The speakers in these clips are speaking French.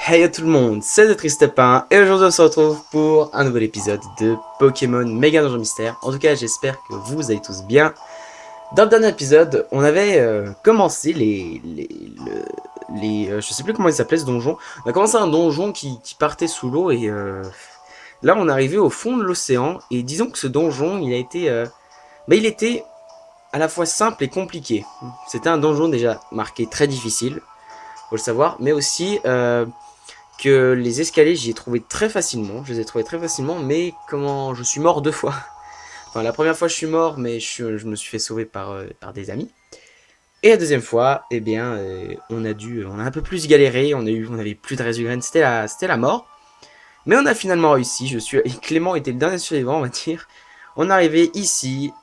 Hey à tout le monde, c'est le Tristepin et aujourd'hui on se retrouve pour un nouvel épisode de Pokémon Méga Donjon Mystère. En tout cas j'espère que vous allez tous bien. Dans le dernier épisode on avait commencé je sais plus comment il s'appelait ce donjon. On a commencé un donjon qui partait sous l'eau et là on est arrivé au fond de l'océan et disons que ce donjon il était à la fois simple et compliqué. C'était un donjon déjà marqué très difficile, faut le savoir, mais aussi que les escaliers, j'y ai trouvé très facilement. Je les ai trouvés très facilement, mais comment je suis mort deux fois. Enfin, la première fois, je suis mort, mais je me suis fait sauver par des amis. Et la deuxième fois, eh bien, on a un peu plus galéré. On avait plus de résultats. C'était la mort. Mais on a finalement réussi. Clément était le dernier survivant, on va dire. On est arrivé ici,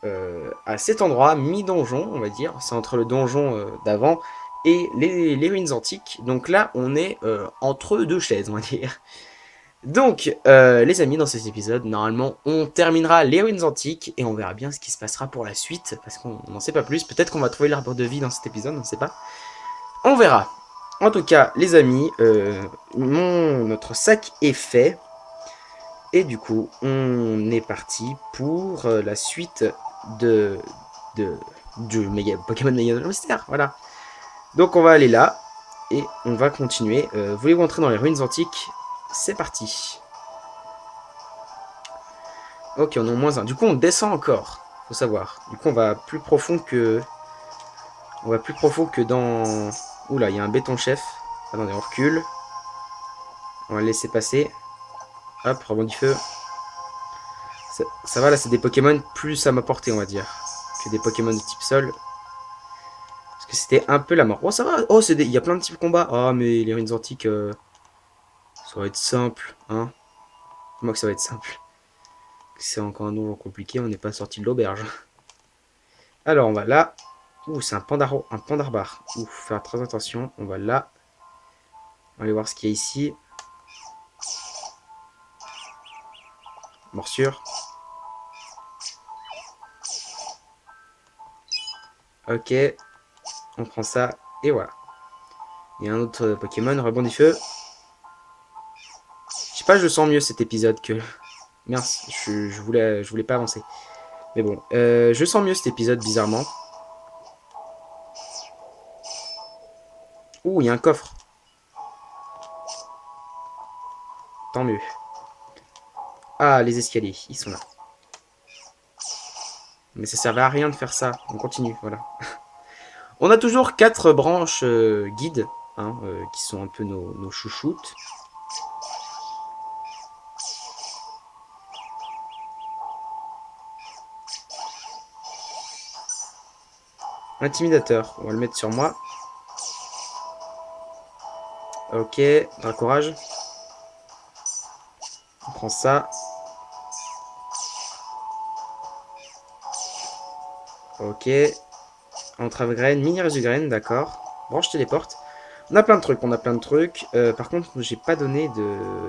à cet endroit, mi-donjon, on va dire. C'est entre le donjon d'avant et les ruines antiques. Donc là, on est entre deux chaises, on va dire. Donc, les amis, dans cet épisode, normalement, on terminera les ruines antiques et on verra bien ce qui se passera pour la suite, parce qu'on n'en sait pas plus. Peut-être qu'on va trouver l'arbre de vie dans cet épisode, on ne sait pas. On verra. En tout cas, les amis, notre sac est fait. Et du coup, on est parti pour la suite de, de du Pokémon Mega Mystère. Voilà. Donc, on va aller là et on va continuer. Voulez-vous entrer dans les ruines antiques? C'est parti. Ok, on est au moins un. Du coup, on descend encore. Faut savoir. Du coup, on va plus profond que. On va plus profond que dans. Oula, il y a un béton chef. Attendez, on recule. On va le laisser passer. Hop, rebondit feu. Ça va, là, c'est des Pokémon plus à ma portée, on va dire. Que des Pokémon de type sol. Parce que c'était un peu la mort. Oh, ça va. Oh, il y a plein de types de combats. Ah, mais les ruines antiques. Ça va être simple. Hein. Moi que ça va être simple. C'est encore un nouveau compliqué. On n'est pas sorti de l'auberge. Alors, on va là. Ouh, c'est un pandarbar. Ouh, faut faire très attention. On va là. On va aller voir ce qu'il y a ici. Morsure. Ok. On prend ça. Et voilà. Il y a un autre Pokémon. Rebond du feu. Je sais pas, je le sens mieux cet épisode que. Mince, je voulais pas avancer. Mais bon, je sens mieux cet épisode bizarrement. Ouh, il y a un coffre. Tant mieux. Ah, les escaliers, ils sont là. Mais ça servait à rien de faire ça. On continue, voilà. On a toujours 4 branches guides, hein, qui sont un peu nos chouchoutes. Intimidateur, on va le mettre sur moi. Ok, courage. On prend ça. Ok. Entrave graine, mini graine, d'accord. Branche téléporte. On a plein de trucs, on a plein de trucs. Par contre, j'ai pas donné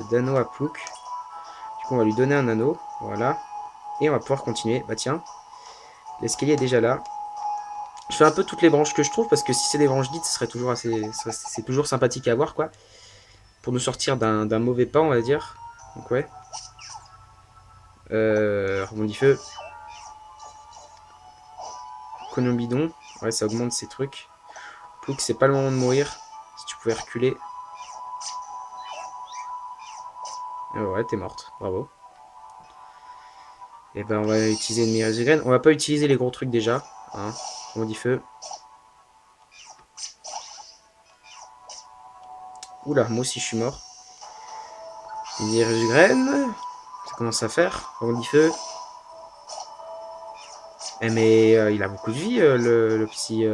d'anneau à Plouk. Du coup, on va lui donner un anneau. Voilà. Et on va pouvoir continuer. Bah tiens, l'escalier est déjà là. Je fais un peu toutes les branches que je trouve parce que si c'est des branches guides, ce serait toujours assez, c'est toujours sympathique à voir quoi. Pour nous sortir d'un mauvais pas, on va dire. Donc ouais. Rebondit feu. Conon bidon. Ouais, ça augmente ces trucs. Plouk, c'est pas le moment de mourir. Si tu pouvais reculer. Ouais, t'es morte. Bravo. Et ben on va utiliser une meilleure graine. On va pas utiliser les gros trucs déjà. Hein. Rebondit feu. Oula, moi aussi je suis mort. Une meilleure graine. Ça commence à faire. Rebondit feu. Eh mais il a beaucoup de vie le petit.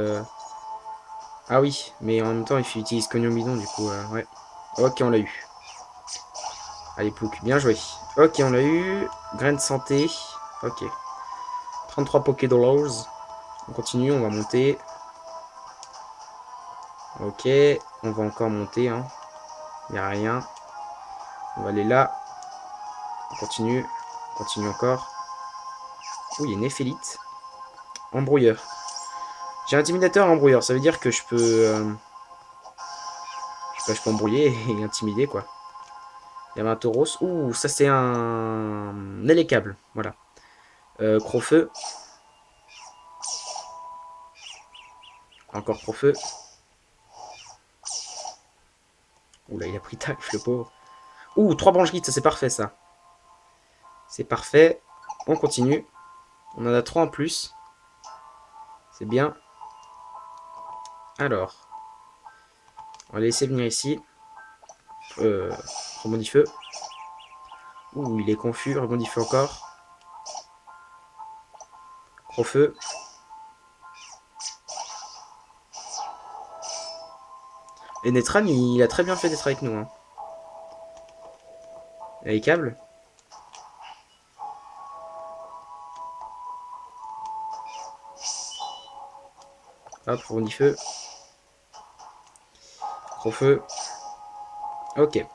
Ah oui, mais en même temps il utilise Cognon Bidon du coup ouais. Ok on l'a eu. Allez Plouk, bien joué. Ok on l'a eu. Graine de santé. Ok. 33 Pokédollars. On continue, on va monter. Ok. On va encore monter hein. Il n'y a rien. On va aller là. On continue. On continue encore. Ouh, il y a une éphélite. Embrouilleur. J'ai intimidateur embrouilleur. Ça veut dire que je peux Enfin, je peux embrouiller et intimider, quoi. Il y avait un tauros. Ouh, ça c'est un élécable. Voilà. Crofeu. Encore Crofeu. Ouh là, il a pris tac, le pauvre. Ouh, 3 branches-guides, ça c'est parfait ça. C'est parfait. On continue. On en a 3 en plus. C'est bien. Alors. On va les laisser venir ici. Rebondit feu. Ouh, il est confus. Rebondit feu encore. Crofeu. Et Netran, il a très bien fait d'être avec nous. Hein. Et les câbles. Hop, rebondit feu. Crofeu. Ok.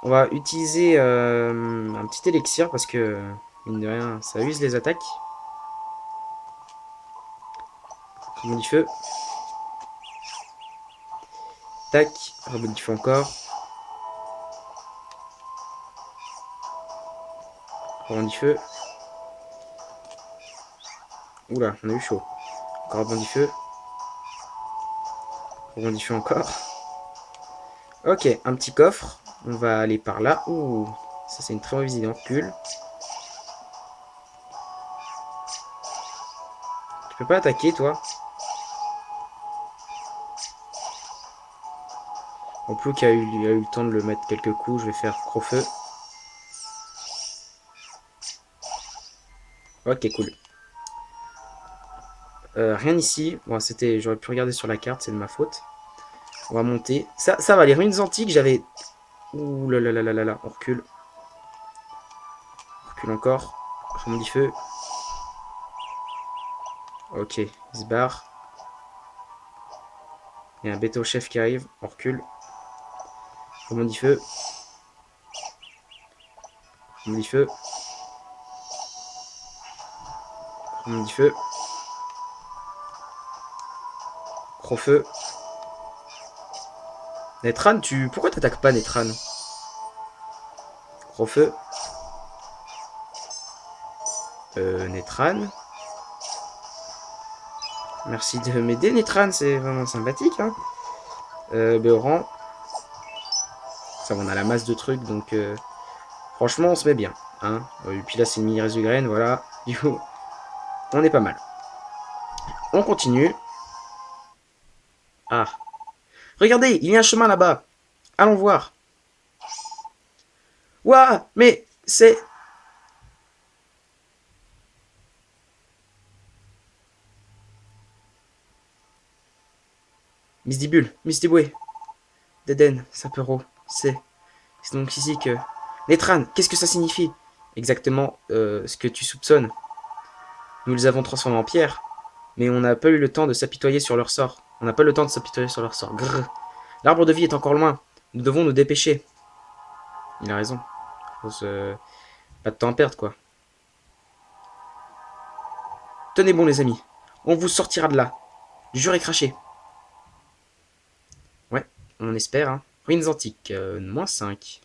On va utiliser un petit élixir parce que, mine de rien, ça use les attaques. Rebondit feu. Tac. Rebondit feu encore. Rebondit feu. Oula, on a eu chaud. Encore rebondit feu. Rebondit feu encore. Ok, un petit coffre. On va aller par là. Ouh, ça c'est une très mauvaise idée. On recule. Tu peux pas attaquer, toi? En plus qu'il a eu le temps de le mettre quelques coups, je vais faire Crofeu. Ok, cool. Rien ici. Bon, c'était, j'aurais pu regarder sur la carte, c'est de ma faute. On va monter. Ça va, les ruines antiques, j'avais... Ouh là là là là là là, on recule. On recule encore. Rebondit feu. Ok, il se barre. Il y a un bêta au chef qui arrive. On recule. Rebondit feu. Rebondit feu. Rebondit feu. Crofeu. Netran, tu... Pourquoi t'attaques pas, Netran? Crofeu. Netran. Merci de m'aider, Netran, c'est vraiment sympathique. Hein. Béoran. Ça, on a la masse de trucs, donc franchement, on se met bien. Hein. Et puis là, c'est une mini graine, voilà. Du coup, on est pas mal. On continue. Ah. Regardez, il y a un chemin là-bas. Allons voir. Ouah, mais c'est... Misdibule, Misdiboué, Deden, Sapero, c'est donc ici que... Netran, qu'est-ce que ça signifie? Exactement ce que tu soupçonnes. Nous les avons transformés en pierre, mais on n'a pas eu le temps de s'apitoyer sur leur sort. On n'a pas le temps de s'apitoyer sur leur sort. Grrr. L'arbre de vie est encore loin. Nous devons nous dépêcher. Il a raison. Pas de temps à perdre, quoi. Tenez bon, les amis. On vous sortira de là. Jurez craché. Ouais, on espère. Hein. Ruines antiques, -5.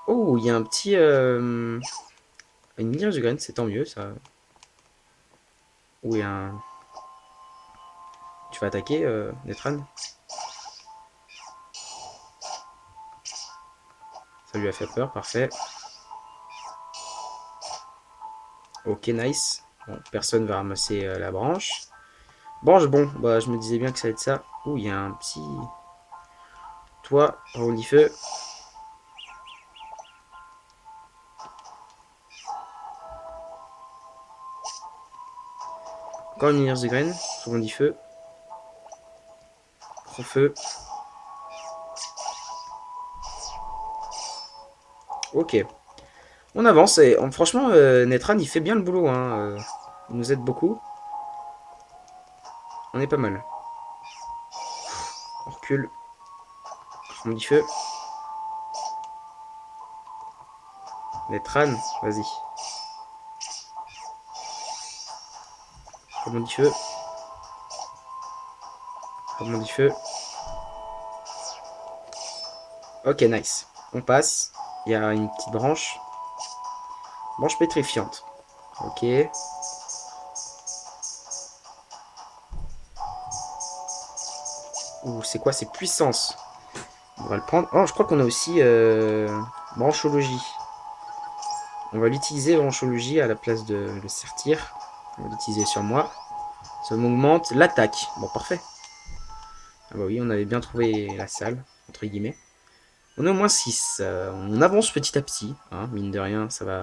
Oh, il y a un petit... une lire de graine, c'est tant mieux, ça. Ou il y a un... Tu vas attaquer, Netran? Ça lui a fait peur, parfait. Ok, nice. Bon, personne va ramasser la branche. Branche, bon, bah je me disais bien que ça allait être ça. Ouh, il y a un petit... Toi, feu. Encore une lire de graine, feu. Feu. Ok. On avance et franchement, Netran il fait bien le boulot. Hein. Il nous aide beaucoup. On est pas mal. On recule. Feu. Netran, vas-y. Feu. Ok, nice. On passe. Il y a une petite branche. Branche pétrifiante. Ok. Ouh, c'est quoi? C'est puissance. On va le prendre. Oh, je crois qu'on a aussi branchologie. On va l'utiliser, branchologie, à la place de le sertir. On va l'utiliser sur moi. Ça m'augmente l'attaque. Bon, parfait. Ah bah oui, on avait bien trouvé la salle, entre guillemets. On est au moins 6. On avance petit à petit. Hein, mine de rien, ça va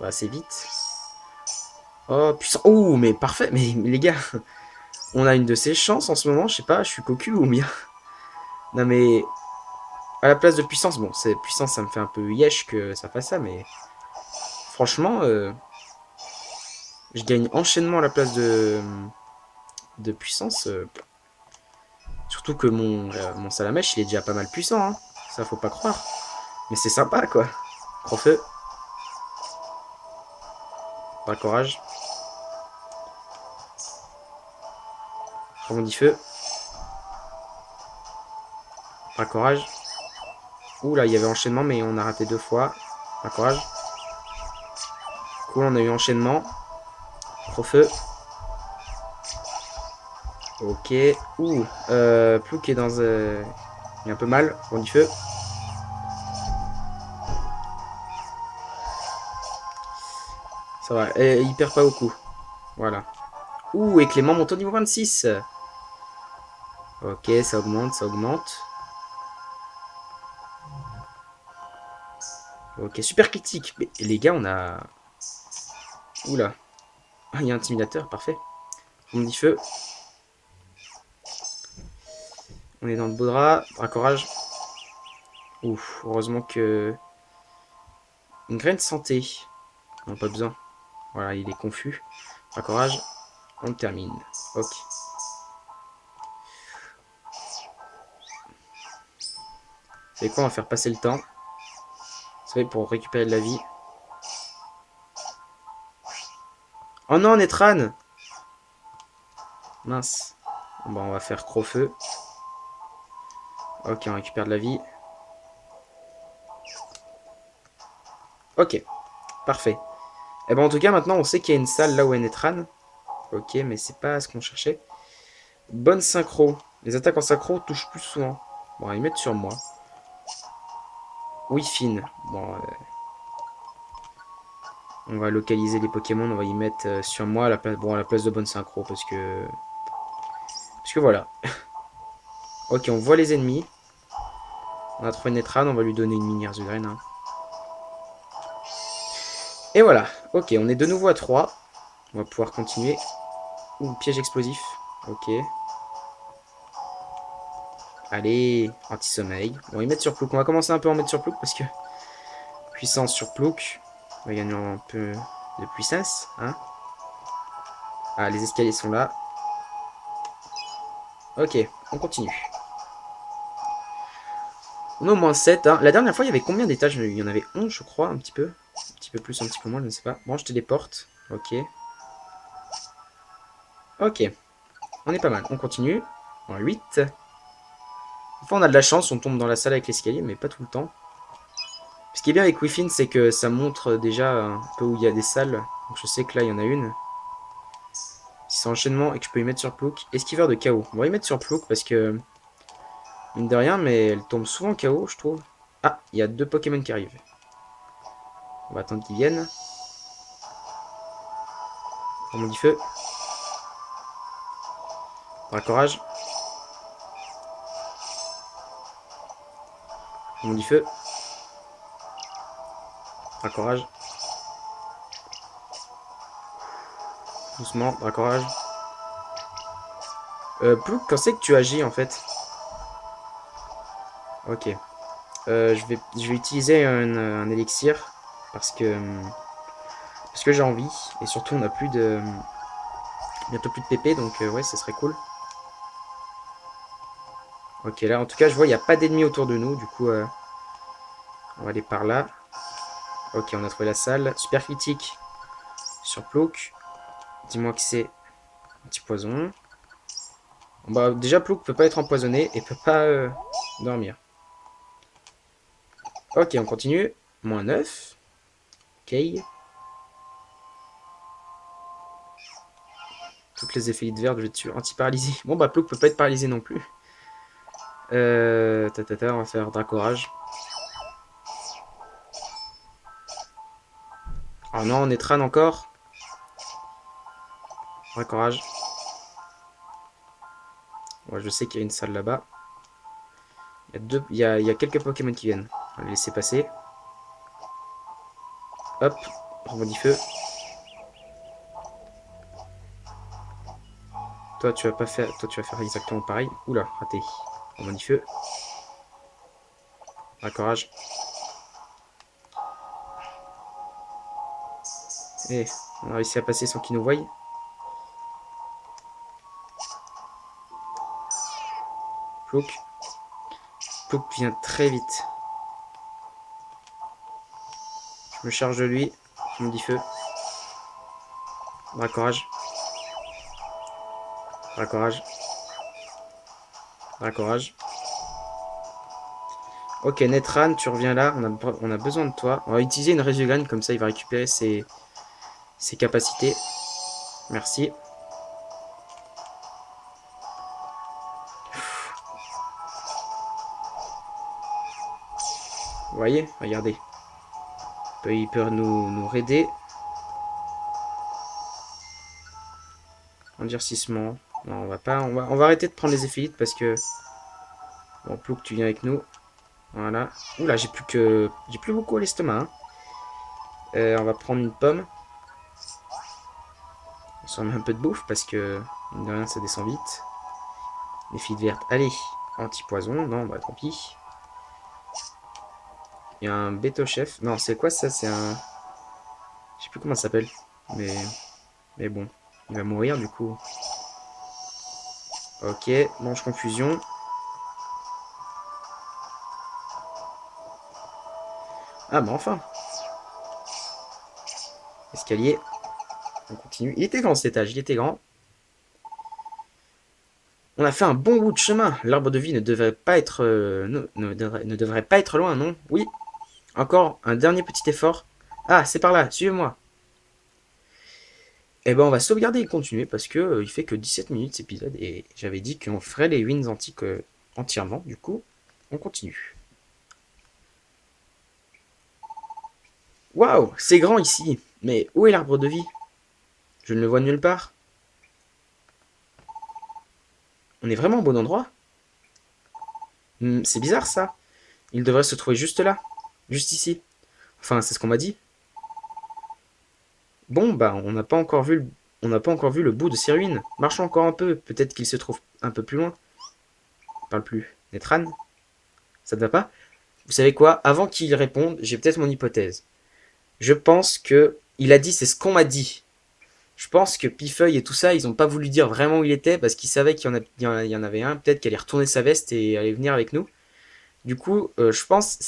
assez vite. Oh, puissant. Oh, mais parfait. Mais les gars, on a une de ces chances en ce moment. Je sais pas, je suis cocu ou bien. Non, mais à la place de puissance, bon, c'est puissance, ça me fait un peu yesh que ça fasse ça, mais franchement, je gagne enchaînement à la place de puissance. Surtout que mon salamèche, il est déjà pas mal puissant, hein. Ça, faut pas croire. Mais c'est sympa, quoi. Prends feu. Pas courage. Rebondis feu. Pas courage. Ouh là, il y avait enchaînement, mais on a raté 2 fois. Pas courage. Cool, on a eu enchaînement. Pro feu. Ok. Ouh. Plouk est dans. Il est un peu mal. Rebondis feu. Ça va. Et il perd pas beaucoup. Voilà. Ouh, et Clément monte au niveau 26. Ok, ça augmente, ça augmente. Ok, super critique. Mais les gars, on a. Oula. Ah, il y a un intimidateur, parfait. On dit feu. On est dans le beau drap. Bracorage. Ouf, heureusement que. Une graine de santé. On n'a pas besoin. Voilà, il est confus. Bracorage. On le termine. Ok. C'est quoi, on va faire passer le temps. C'est vrai pour récupérer de la vie. Oh non, Netran. Mince. Bon, on va faire Crofeu. Ok, on récupère de la vie. Ok, parfait. Et ben en tout cas, maintenant, on sait qu'il y a une salle là où est Netran. Ok, mais c'est pas ce qu'on cherchait. Bonne synchro. Les attaques en synchro touchent plus souvent. Bon, on va y mettre sur moi. Oui, fine. Bon, on va localiser les Pokémon. On va y mettre sur moi à la place, bon, à la place de bonne synchro parce que voilà. Ok, on voit les ennemis. On a trouvé Netran. On va lui donner une mini de graine. Hein. Et voilà. Ok, on est de nouveau à 3. On va pouvoir continuer. Ouh, piège explosif. Ok. Allez, anti-sommeil. On va y mettre sur Plouk. On va commencer un peu à en mettre sur Plouk parce que puissance sur Plouk. On va gagner un peu de puissance. Hein. Ah, les escaliers sont là. Ok, on continue. On a au moins 7. Hein. La dernière fois, il y avait combien d'étages? Il y en avait 11, je crois, un petit peu. Un petit peu plus, un petit peu moins, je ne sais pas. Bon, je te déporte. Ok. Ok. On est pas mal. On continue. En 8. Des fois, on a de la chance, on tombe dans la salle avec l'escalier, mais pas tout le temps. Ce qui est bien avec Wi-Fi, c'est que ça montre déjà un peu où il y a des salles. Donc je sais que là, il y en a une. Si c'est enchaînement et que je peux y mettre sur Plouk. Esquiveur de chaos. On va y mettre sur Plouk parce que, mine de rien, mais elle tombe souvent KO, je trouve. Ah, il y a 2 Pokémon qui arrivent. On va attendre qu'ils viennent. On dit feu. Bracorage. On dit feu. Bracorage. Doucement, bracorage. Plouk, quand c'est que tu agis en fait? Ok. Je vais utiliser un élixir parce que j'ai envie. Et surtout, on a plus de. Bientôt plus de PP, donc ouais, ça serait cool. Ok, là, en tout cas, je vois, il n'y a pas d'ennemis autour de nous. Du coup, on va aller par là. Ok, on a trouvé la salle. Super critique sur Plouk. Dis-moi que c'est un petit poison. Bon, bah, déjà, Plouk peut pas être empoisonné et peut pas dormir. Ok, on continue. Moins 9. Ok. Toutes les effets verts, je vais dessus. Anti-paralysé. Bon, bah, Plouk peut pas être paralysé non plus. On va faire Dracorage. Oh non, on est Tran encore. Dracorage. Ouais, je sais qu'il y a une salle là-bas. Il y a quelques Pokémon qui viennent. On va les laisser passer. Hop, rebondis feu. Toi, tu vas pas faire, toi, tu vas faire exactement pareil. Oula, raté. Rebondis feu. Raccorage. Et on a réussi à passer sans qu'ils nous voient. Plouk. Plouk vient très vite. Je me charge de lui. Je me dis feu. Raccorage. Raccorage. Raccorage. Ok, Netran, tu reviens là. On a besoin de toi. On va utiliser une Resogun, comme ça il va récupérer ses capacités. Merci. Vous voyez? Regardez. Il peut nous raider. Endurcissement. Non, on va pas. On va arrêter de prendre les éphélites parce que. Bon, Plouk, tu viens avec nous. Voilà. Oula, j'ai plus beaucoup à l'estomac. Hein. On va prendre une pomme. On s'en met un peu de bouffe parce que. Mine de rien, ça descend vite. Les filles vertes. Allez. Anti-poison. Non, bah tant pis. Il y a un béto-chef. Non, c'est quoi ça? C'est un. Je sais plus comment ça s'appelle. Mais. Mais bon. Il va mourir du coup. Ok. Mange confusion. Ah, bah enfin. Escalier. On continue. Il était grand cet étage. Il était grand. On a fait un bon bout de chemin. L'arbre de vie ne devrait pas être ne devrait pas être loin, non? Oui. Encore un dernier petit effort. Ah, c'est par là. Suivez-moi. Eh ben, on va sauvegarder et continuer parce que il fait que 17 minutes cet épisode et j'avais dit qu'on ferait les ruines antiques entièrement. Du coup, on continue. Waouh, c'est grand ici. Mais où est l'arbre de vie? Je ne le vois nulle part. On est vraiment au bon endroit? C'est bizarre ça. Il devrait se trouver juste là. Juste ici. Enfin, c'est ce qu'on m'a dit. Bon, bah, on n'a pas encore vu le bout de ces ruines. Marchons encore un peu. Peut-être qu'il se trouve un peu plus loin. Parle plus. Netran, ça ne va pas? Vous savez quoi? Avant qu'il réponde, j'ai peut-être mon hypothèse. Je pense que il a dit c'est ce qu'on m'a dit. Je pense que Pifeuille et tout ça, ils ont pas voulu dire vraiment où il était parce qu'ils savaient il y en avait un, peut-être qu'il allait retourner sa veste et allait venir avec nous. Du coup, je pense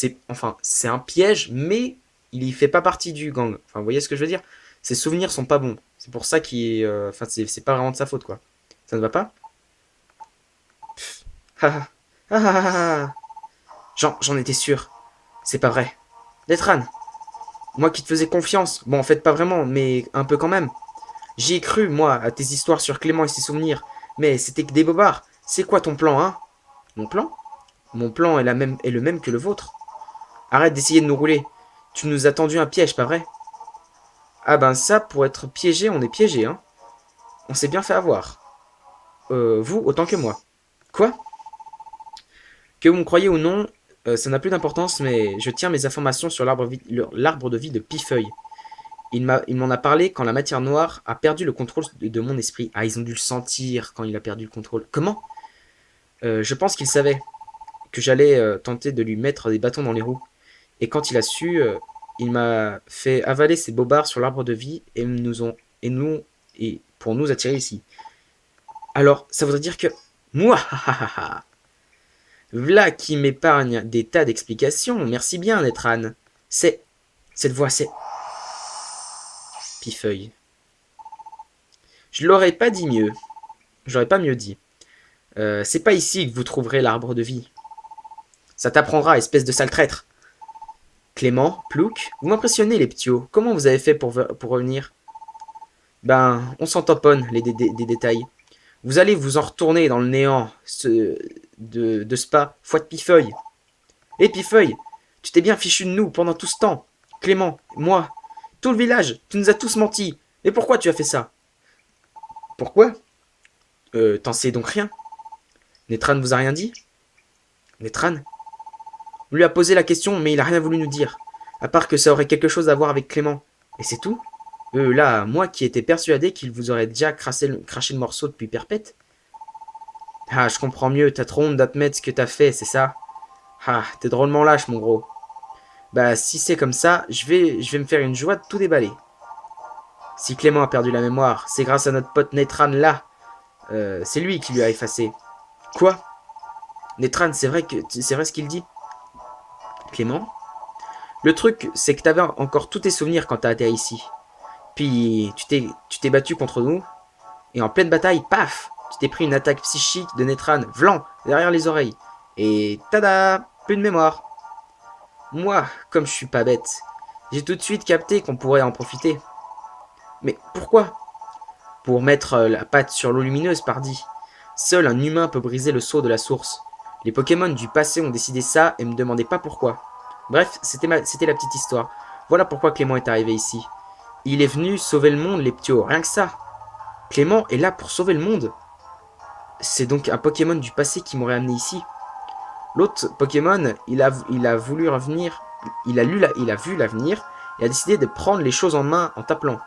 c'est un piège, mais il y fait pas partie du gang. Enfin, vous voyez ce que je veux dire? Ses souvenirs sont pas bons. C'est pour ça qu'il, enfin, c'est pas vraiment de sa faute quoi. Ça ne va pas? Ah ah ah ah ah. J'en étais sûr. C'est pas vrai. Letran, moi qui te faisais confiance. Bon, en fait pas vraiment, mais un peu quand même. J'y ai cru, moi, à tes histoires sur Clément et ses souvenirs. Mais c'était que des bobards. C'est quoi ton plan, hein? Mon plan? Mon plan est le même que le vôtre. Arrête d'essayer de nous rouler. Tu nous as tendu un piège, pas vrai? Ah ben ça, pour être piégé, on est piégé, hein. On s'est bien fait avoir. Vous, autant que moi. Quoi? Que vous me croyez ou non, ça n'a plus d'importance, mais je tiens mes informations sur l'arbre de vie de Pifeuille. Il m'en a parlé quand la matière noire a perdu le contrôle de mon esprit. Ah, ils ont dû le sentir quand il a perdu le contrôle. Comment? Je pense qu'il savait que j'allais tenter de lui mettre des bâtons dans les roues. Et quand il a su, il m'a fait avaler ses bobards sur l'arbre de vie et pour nous attirer ici. Alors, ça voudrait dire que moi, v'là qui m'épargne des tas d'explications. Merci bien, Netran. C'est cette voix, c'est Pifeuille. Je l'aurais pas dit mieux. J'aurais pas mieux dit. C'est pas ici que vous trouverez l'arbre de vie. Ça t'apprendra, espèce de sale traître. Clément, Plouc, vous m'impressionnez les ptios. Comment vous avez fait pour revenir? Ben, on s'en tamponne des détails. Vous allez vous en retourner dans le néant de Spa, foi de Pifeuille. Et Pifeuille, tu t'es bien fichu de nous pendant tout ce temps. Clément, moi, tout le village, tu nous as tous menti. Mais pourquoi tu as fait ça? Pourquoi? T'en sais donc rien? Netran vous a rien dit? Netran? On lui a posé la question, mais il a rien voulu nous dire. À part que ça aurait quelque chose à voir avec Clément. Et c'est tout? Là, moi qui étais persuadé qu'il vous aurait déjà craché le morceau depuis perpète. Ah, je comprends mieux, t'as trop honte d'admettre ce que t'as fait, c'est ça? Ah, t'es drôlement lâche, mon gros. Bah, si c'est comme ça, je vais me faire une joie de tout déballer. Si Clément a perdu la mémoire, c'est grâce à notre pote Netran là. C'est lui qui lui a effacé. Quoi? Netran, c'est vrai ce qu'il dit? Clément? Le truc, c'est que t'avais encore tous tes souvenirs quand t'as atterri ici. Puis tu t'es battu contre nous, et en pleine bataille, paf, tu t'es pris une attaque psychique de Netran, vlan, derrière les oreilles. Et tada, plus de mémoire. Moi, comme je suis pas bête, j'ai tout de suite capté qu'on pourrait en profiter. Mais pourquoi? Pour mettre la patte sur l'eau lumineuse, pardi. Seul un humain peut briser le sceau de la source. Les Pokémon du passé ont décidé ça et me demandaient pas pourquoi. Bref, c'était la petite histoire. Voilà pourquoi Clément est arrivé ici. Il est venu sauver le monde, les ptios, rien que ça. Clément est là pour sauver le monde. C'est donc un Pokémon du passé qui m'aurait amené ici. L'autre Pokémon, il a voulu revenir, il a vu l'avenir et a décidé de prendre les choses en main en t'appelant.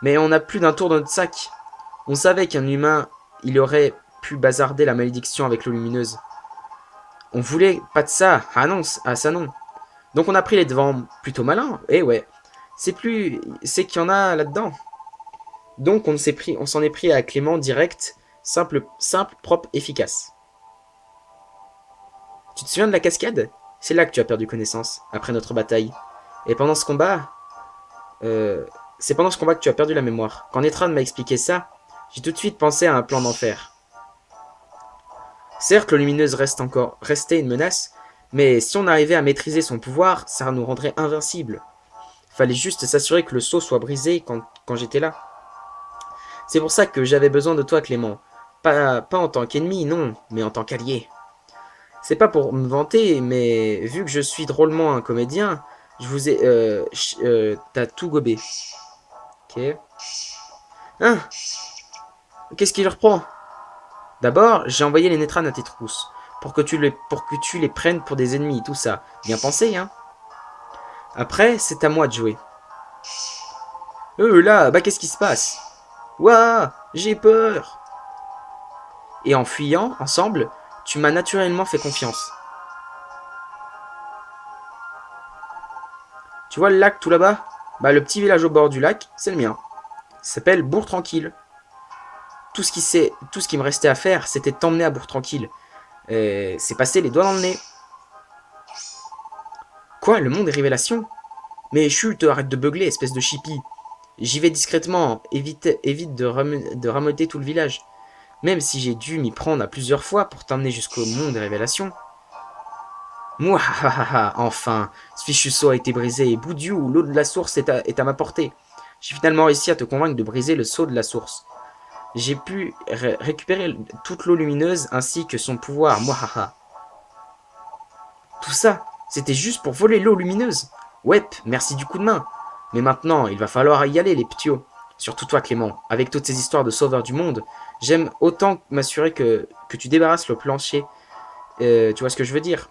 Mais on a plus d'un tour dans notre sac. On savait qu'un humain, il aurait pu bazarder la malédiction avec l'eau lumineuse. On voulait pas de ça. Ah non, ah ça non. Donc on a pris les devants, plutôt malin. Eh ouais. C'est qu'il y en a là-dedans. Donc on s'en est pris à Clément direct, simple, propre, efficace. Tu te souviens de la cascade? C'est là que tu as perdu connaissance, après notre bataille. Et pendant ce combat, c'est pendant ce combat que tu as perdu la mémoire. Quand Netran m'a expliqué ça, j'ai tout de suite pensé à un plan d'enfer. Certes, l'eau lumineuse restait une menace, mais si on arrivait à maîtriser son pouvoir, ça nous rendrait invincibles. Fallait juste s'assurer que le sceau soit brisé quand j'étais là. C'est pour ça que j'avais besoin de toi, Clément. Pas en tant qu'ennemi, non, mais en tant qu'allié. C'est pas pour me vanter, mais vu que je suis drôlement un comédien, je vous ai... t'as tout gobé. Ok. Hein? Qu'est-ce qui leur prend? D'abord, j'ai envoyé les Netran à tes trousses, pour que tu les prennes pour des ennemis, tout ça. Bien pensé, hein? Après, c'est à moi de jouer. Là, bah qu'est-ce qui se passe? Ouah, j'ai peur! Et en fuyant, ensemble, tu m'as naturellement fait confiance. Tu vois le lac tout là-bas? Bah le petit village au bord du lac, c'est le mien. Ça s'appelle Bourg Tranquille. Tout ce qui me restait à faire, c'était de t'emmener à Bourg Tranquille. C'est passer les doigts dans le nez. Quoi, le monde est révélation? Mais chut, arrête de beugler, espèce de chippie. J'y vais discrètement, évite de rameuter tout le village. Même si j'ai dû m'y prendre à plusieurs fois pour t'emmener jusqu'au monde des révélations. Mouahaha, enfin, ce fichu seau a été brisé et Boudiou, l'eau de la source est à ma portée. J'ai finalement réussi à te convaincre de briser le seau de la source. J'ai pu récupérer toute l'eau lumineuse ainsi que son pouvoir. Mouahaha. Tout ça, c'était juste pour voler l'eau lumineuse. Ouais, merci du coup de main. Mais maintenant, il va falloir y aller, les ptios. Surtout toi, Clément. Avec toutes ces histoires de sauveur du monde, j'aime autant m'assurer que tu débarrasses le plancher. Tu vois ce que je veux dire?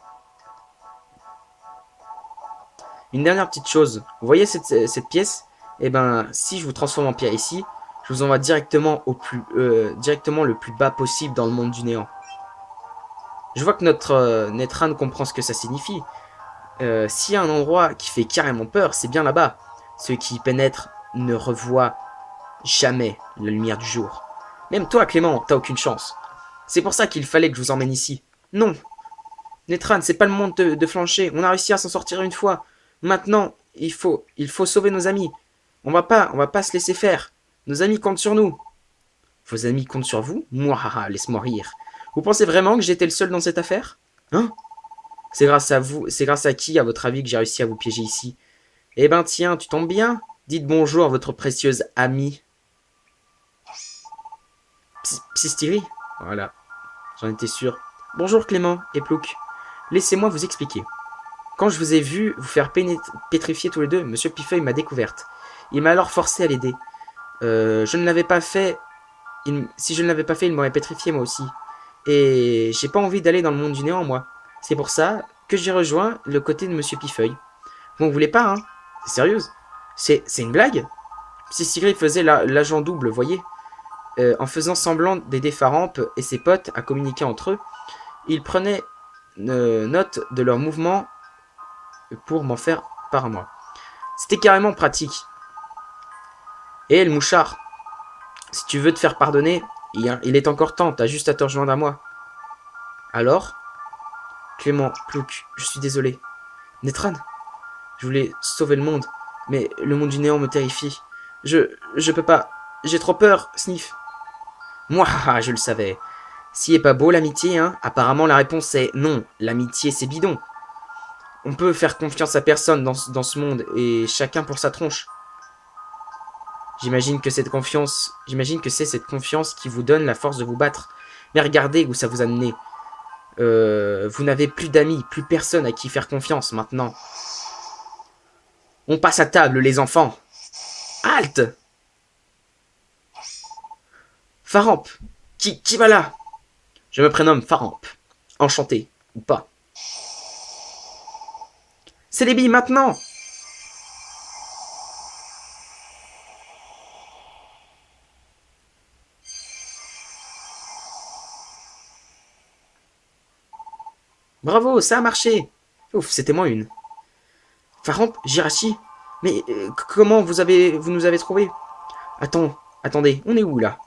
Une dernière petite chose. Vous voyez cette pièce? Eh ben, si je vous transforme en pierre ici, je vous envoie directement directement le plus bas possible dans le monde du néant. Je vois que notre Netran comprend ce que ça signifie. S'il y a un endroit qui fait carrément peur, c'est bien là-bas. Ceux qui y pénètrent ne revoient jamais la lumière du jour. Même toi, Clément, t'as aucune chance. C'est pour ça qu'il fallait que je vous emmène ici. Non, Netran, c'est pas le monde de flancher. On a réussi à s'en sortir une fois. Maintenant, il faut sauver nos amis. On va pas se laisser faire. Nos amis comptent sur nous. Vos amis comptent sur vous? Mouahaha, laisse-moi rire. Vous pensez vraiment que j'étais le seul dans cette affaire? Hein? C'est grâce à vous, c'est grâce à qui, à votre avis, que j'ai réussi à vous piéger ici? Eh ben tiens, tu tombes bien. Dites bonjour à votre précieuse amie. Psistiri. Voilà, j'en étais sûr. Bonjour Clément et Plouc. Laissez-moi vous expliquer. Quand je vous ai vu vous faire pétrifier tous les deux, Monsieur Pifeuille m'a découverte. Il m'a alors forcé à l'aider. Je ne l'avais pas fait. Si je ne l'avais pas fait, il m'aurait pétrifié moi aussi. Et j'ai pas envie d'aller dans le monde du néant, moi. C'est pour ça que j'ai rejoint le côté de Monsieur Pifeuille. Vous ne voulez pas, hein? C'est sérieuse? C'est une blague? Si Sigrid faisait l'agent double, voyez, en faisant semblant d'aider Faramp et ses potes à communiquer entre eux, il prenait note de leurs mouvements pour m'en faire part à moi. C'était carrément pratique. Et le mouchard, si tu veux te faire pardonner, il est encore temps, t'as juste à te rejoindre à moi. Alors, Clément, Plouc, je suis désolé. Netran, je voulais sauver le monde, mais le monde du néant me terrifie. Je peux pas, j'ai trop peur, Sniff. Moi, je le savais. Si est pas beau l'amitié, hein, apparemment la réponse est non, l'amitié c'est bidon. On peut faire confiance à personne dans ce monde, et chacun pour sa tronche. J'imagine que c'est cette confiance qui vous donne la force de vous battre. Mais regardez où ça vous a mené. Vous n'avez plus d'amis, plus personne à qui faire confiance maintenant. On passe à table, les enfants. Halte! Faramp, qui va là? Je me prénomme Faramp. Enchanté, ou pas. C'est les billes maintenant! Bravo, ça a marché. Ouf, c'était moins une. Faramp, Jirachi, mais comment vous nous avez trouvés? Attendez, on est où là?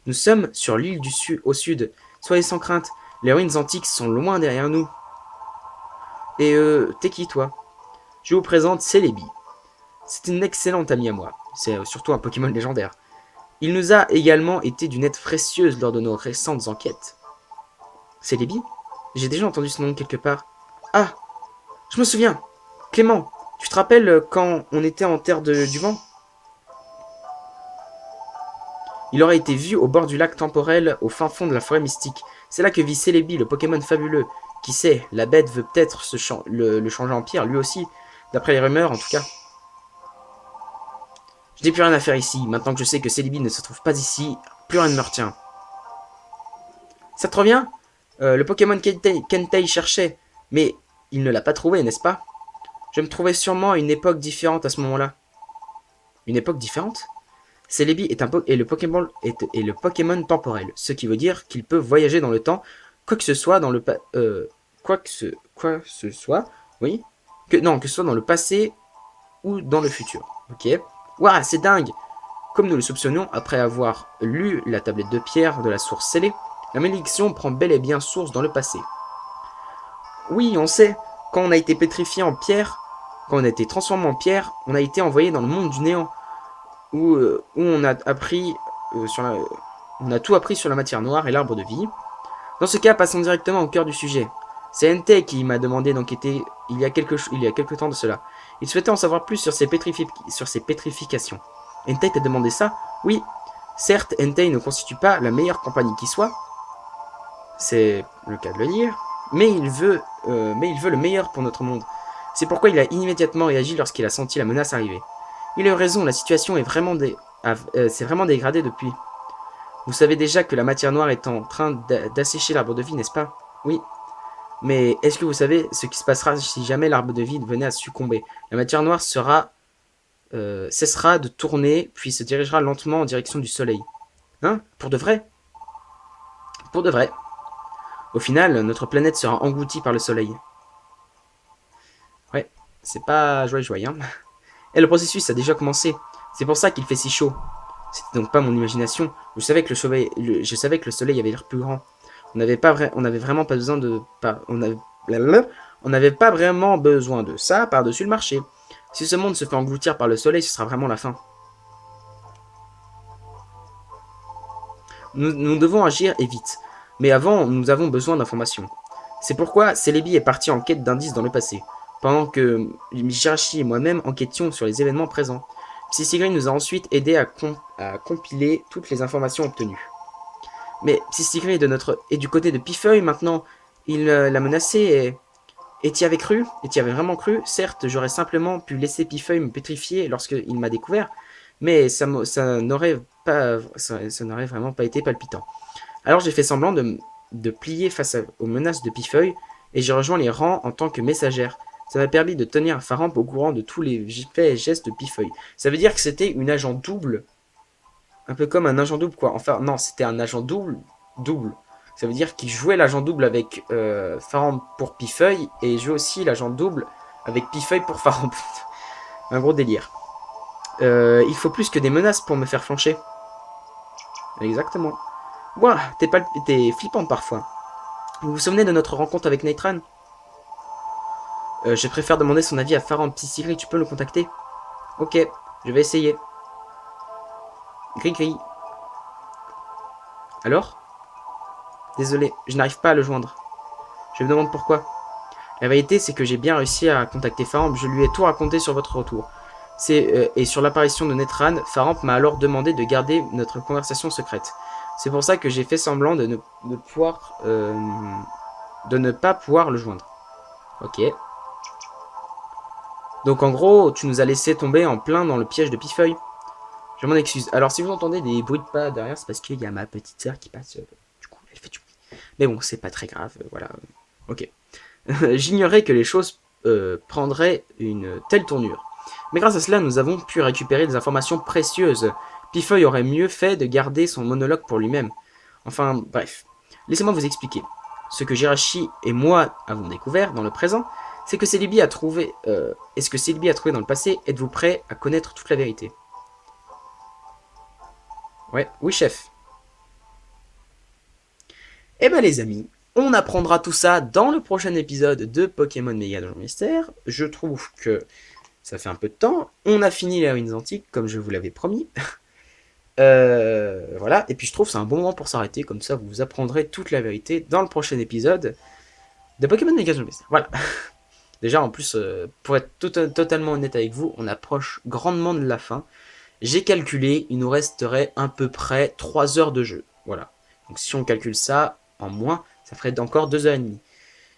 Nous sommes sur l'île au sud. Soyez sans crainte, les ruines antiques sont loin derrière nous. Et t'es qui toi? Je vous présente Celebi. C'est une excellente amie à moi. C'est surtout un Pokémon légendaire. Il nous a également été d'une aide précieuse lors de nos récentes enquêtes. Celebi? J'ai déjà entendu ce nom quelque part. Ah, je me souviens. Clément, tu te rappelles quand on était en terre du vent? Il aurait été vu au bord du lac temporel, au fin fond de la forêt mystique. C'est là que vit Celebi, le Pokémon fabuleux. Qui sait, la bête veut peut-être le changer en pierre, lui aussi. D'après les rumeurs, en tout cas. Je n'ai plus rien à faire ici. Maintenant que je sais que Celebi ne se trouve pas ici, plus rien ne me retient. Ça te revient? Le Pokémon Kentei cherchait, mais il ne l'a pas trouvé, n'est-ce pas? Je me trouvais sûrement à une époque différente à ce moment-là. Une époque différente? Celebi est le Pokémon temporel, ce qui veut dire qu'il peut voyager dans le temps, quoi que ce soit dans le oui, que ce soit dans le passé ou dans le futur. Ok. Ouah, c'est dingue. Comme nous le soupçonnions après avoir lu la tablette de pierre de la source scellée, la malédiction prend bel et bien source dans le passé. Oui, on sait, quand on a été pétrifié en pierre, quand on a été transformé en pierre, on a été envoyé dans le monde du néant, où on a appris on a tout appris sur la matière noire et l'arbre de vie. Dans ce cas, passons directement au cœur du sujet. C'est Entei qui m'a demandé d'enquêter il y a quelque temps de cela. Il souhaitait en savoir plus sur ses pétrifications. Entei t'a demandé ça? Oui. Certes, Entei ne constitue pas la meilleure compagnie qui soit, c'est le cas de le dire, mais il veut le meilleur pour notre monde. C'est pourquoi il a immédiatement réagi lorsqu'il a senti la menace arriver. Il a eu raison, la situation est s'est vraiment dégradée depuis. Vous savez déjà que la matière noire est en train d'assécher l'arbre de vie, n'est-ce pas? Oui. Mais est-ce que vous savez ce qui se passera si jamais l'arbre de vie venait à succomber? La matière noire cessera de tourner, puis se dirigera lentement en direction du soleil. Hein? Pour de vrai? Pour de vrai. Au final, notre planète sera engloutie par le soleil. Ouais, c'est pas joyeux, hein. Et le processus a déjà commencé. C'est pour ça qu'il fait si chaud. C'était donc pas mon imagination. Je savais que le soleil avait l'air plus grand. On n'avait vraiment pas besoin de... On n'avait pas vraiment besoin de ça par-dessus le marché. Si ce monde se fait engloutir par le soleil, ce sera vraiment la fin. Nous devons agir et vite. Mais avant, nous avons besoin d'informations. C'est pourquoi Celebi est parti en quête d'indices dans le passé, pendant que Jirachi et moi-même enquêtions sur les événements présents. Psysigri nous a ensuite aidé à compiler toutes les informations obtenues. Mais Psysigri est du côté de Pifeuille maintenant. Il l'a menacé et t'y avais cru. Et t'y avais vraiment cru. Certes, j'aurais simplement pu laisser Pifeuille me pétrifier lorsqu'il m'a découvert, mais ça n'aurait vraiment pas été palpitant. Alors j'ai fait semblant de plier face aux menaces de Pifeuille et j'ai rejoint les rangs en tant que messagère. Ça m'a permis de tenir Faramp au courant de tous les faits et gestes de Pifeuille. Ça veut dire que c'était une agent double. Un peu comme un agent double, quoi. Enfin, non, c'était un agent double. Ça veut dire qu'il jouait l'agent double avec Faramp pour Pifeuille et jouait aussi l'agent double avec Pifeuille pour Faramp. Un gros délire. Il faut plus que des menaces pour me faire flancher. Exactement. Ouah, t'es flippante parfois. Vous vous souvenez de notre rencontre avec Neitran? Je préfère demander son avis à Faramp. Psysigri, tu peux le contacter? Ok, je vais essayer. Gris. Alors? Désolé, je n'arrive pas à le joindre. Je me demande pourquoi. La vérité, c'est que j'ai bien réussi à contacter Faramp. Je lui ai tout raconté sur votre retour. Et sur l'apparition de Neitran, Faramp m'a alors demandé de garder notre conversation secrète. C'est pour ça que j'ai fait semblant de ne pas pouvoir le joindre. Ok. Donc en gros, tu nous as laissé tomber en plein dans le piège de Pifeuille. Je m'en excuse. Alors si vous entendez des bruits de pas derrière, c'est parce qu'il y a ma petite sœur qui passe. Du coup, elle fait du bruit. Mais bon, c'est pas très grave. Voilà. Ok. J'ignorais que les choses prendraient une telle tournure. Mais grâce à cela, nous avons pu récupérer des informations précieuses. Pifeuille aurait mieux fait de garder son monologue pour lui-même. Enfin, bref. Laissez-moi vous expliquer. Ce que Jirachi et moi avons découvert dans le présent, c'est que Celebi a trouvé... est ce que Celebi a trouvé dans le passé, êtes-vous prêt à connaître toute la vérité? Ouais, oui chef. Eh ben les amis, on apprendra tout ça dans le prochain épisode de Pokémon Méga Donjon Mystère. Je trouve que ça fait un peu de temps. On a fini les ruines antiques, comme je vous l'avais promis. Voilà, et puis je trouve que c'est un bon moment pour s'arrêter, comme ça vous apprendrez toute la vérité dans le prochain épisode de Pokémon Méga Donjon Mystère. Voilà. Déjà, en plus, pour être totalement honnête avec vous, on approche grandement de la fin. J'ai calculé, il nous resterait à peu près 3 heures de jeu. Voilà. Donc si on calcule ça en moins, ça ferait encore 2 heures et demie.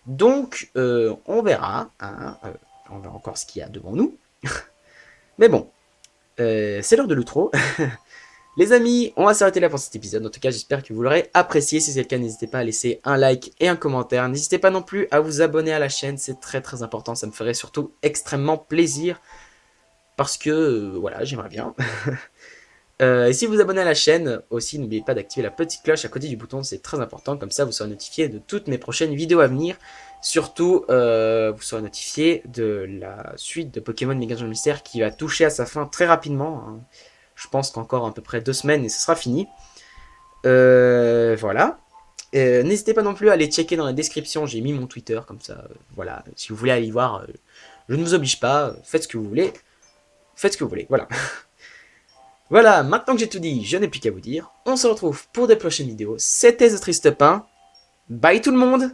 Donc, on verra. Hein, on verra encore ce qu'il y a devant nous. Mais bon, c'est l'heure de l'outro. Les amis, on va s'arrêter là pour cet épisode. En tout cas, j'espère que vous l'aurez apprécié. Si c'est le cas, n'hésitez pas à laisser un like et un commentaire. N'hésitez pas non plus à vous abonner à la chaîne. C'est très très important. Ça me ferait surtout extrêmement plaisir. Parce que, voilà, j'aimerais bien. Et si vous vous abonnez à la chaîne, aussi n'oubliez pas d'activer la petite cloche à côté du bouton, c'est très important, comme ça vous serez notifié de toutes mes prochaines vidéos à venir. Surtout, vous serez notifié de la suite de Pokémon Méga Donjon Mystère qui va toucher à sa fin très rapidement. Hein. Je pense qu'encore à peu près 2 semaines et ce sera fini. Voilà. N'hésitez pas non plus à aller checker dans la description, j'ai mis mon Twitter, comme ça, voilà. Si vous voulez aller y voir, je ne vous oblige pas, faites ce que vous voulez. Faites ce que vous voulez, voilà. Voilà, maintenant que j'ai tout dit, je n'ai plus qu'à vous dire. On se retrouve pour des prochaines vidéos. C'était The Triste Pain. Bye tout le monde!